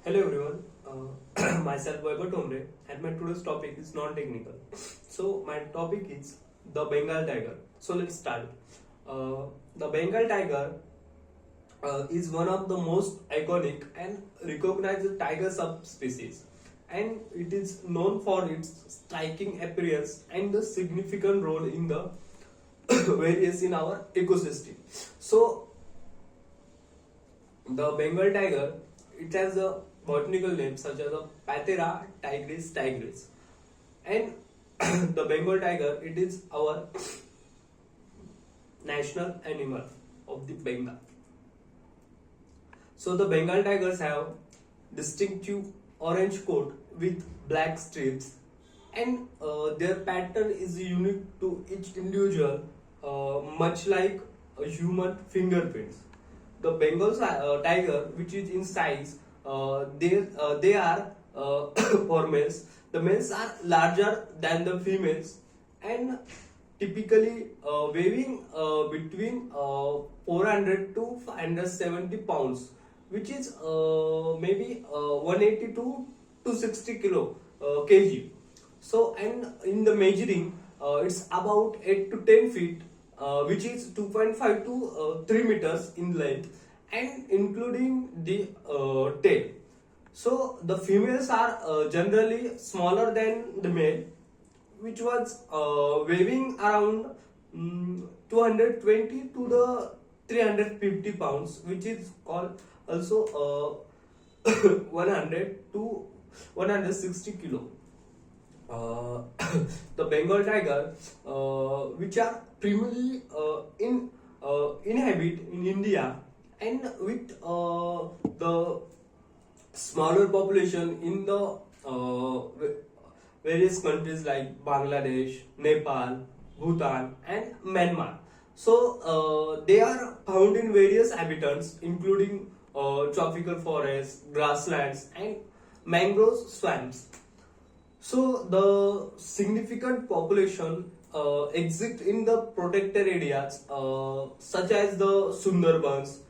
Hello everyone, myself Vaibhav Tomre and my today's topic is non-technical. So my topic is the Bengal tiger. So let's start. The Bengal tiger is one of the most iconic and recognized tiger subspecies, and it is known for its striking appearance and the significant role in the various in our ecosystem. So the Bengal tiger, it has a botanical name such as a Panthera tigris, and the Bengal tiger, it is our national animal of the Bengal. So the Bengal tigers have distinctive orange coat with black stripes, and their pattern is unique to each individual, much like a human fingerprints. The Bengal tiger, which is in size, they are for males. The males are larger than the females and typically weighing between 400 to 570 pounds, which is maybe 180 to 260 kg. So, and in the measuring, it's about 8 to 10 feet, which is 2.5 to 3 meters in length, and including the tail. So the females are generally smaller than the male, which was weighing around 220 to the 350 pounds, which is called also 100 to 160 kilo. Uh, the Bengal tiger, which are primarily inhabit in India, and with the smaller population in the various countries like Bangladesh, Nepal, Bhutan, and Myanmar. So they are found in various habitats, including tropical forests, grasslands, and mangrove swamps. So the significant population exist in the protected areas such as the Sundarbans.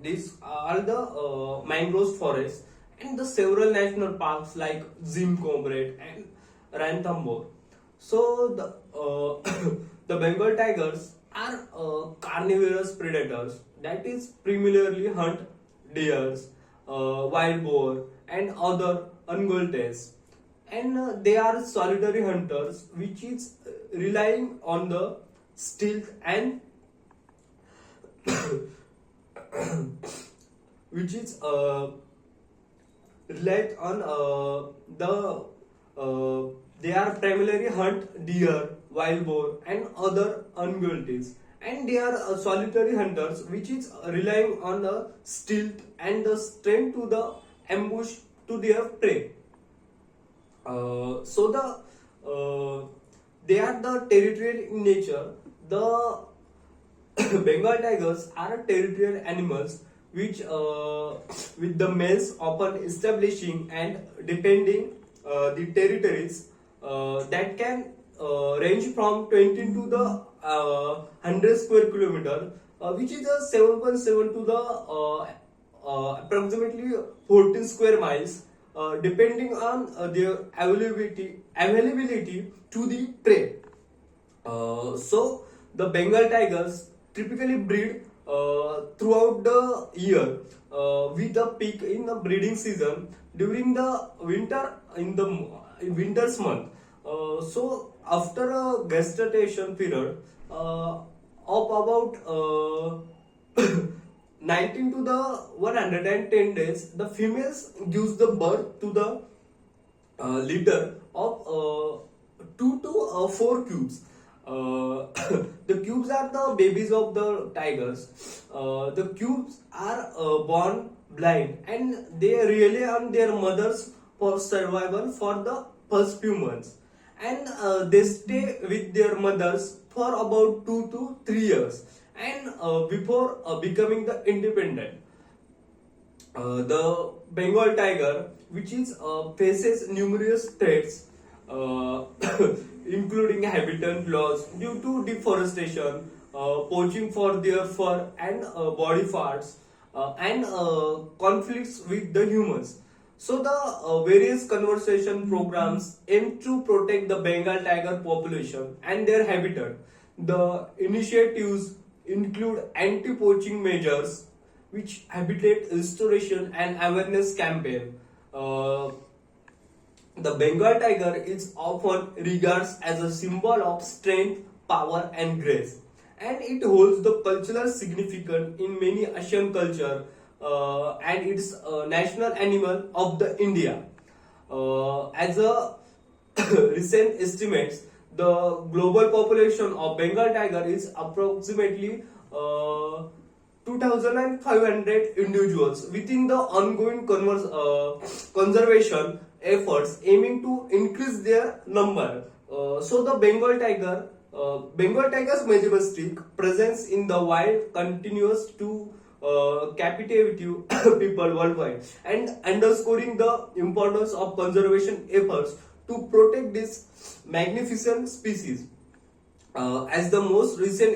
These are the mangrove forests, and the several national parks like Jim Corbett and Ranthambore. So the the Bengal tigers are carnivorous predators, that is primarily hunt deers, wild boar, and other ungulates, and they are solitary hunters, which is relying on the stealth and which is relied on they are primarily hunt deer, wild boar, and other ungulates, and they are solitary hunters, which is relying on the stealth and the strength to the ambush to their prey. So they are the territorial in nature. The Bengal tigers are territorial animals, which with the males often establishing and defending the territories that can range from 20 to the 100 square kilometer, which is a 7.7 to the approximately 14 square miles, depending on their availability to the prey. So the Bengal tigers typically breed throughout the year, with a peak in the breeding season during the winter in winter's month. So after a gestation period of about 19 to the 110 days, the females gives the birth to the litter of 2 to 4 cubes. The cubes are the babies of the tigers. The cubes are born blind, and they rely on their mothers for survival for the first few months, and they stay with their mothers for about 2 to 3 years, and before becoming the independent. The Bengal tiger, which is faces numerous threats, uh, including habitat loss due to deforestation, poaching for their fur and body parts, and conflicts with the humans. So the various conservation programs aim to protect the Bengal tiger population and their habitat. The initiatives include anti-poaching measures, which habitat restoration and awareness campaign. Uh, the Bengal tiger is often regarded as a symbol of strength, power, and grace, and it holds the cultural significance in many Asian culture, and it's a national animal of the India. As a recent estimates, the global population of Bengal tiger is approximately 2,500 individuals. Within the ongoing conservation efforts aiming to increase their number. So the Bengal tiger's majestic presence in the wild continues to captivate people worldwide, and underscoring the importance of conservation efforts to protect this magnificent species. As the most recent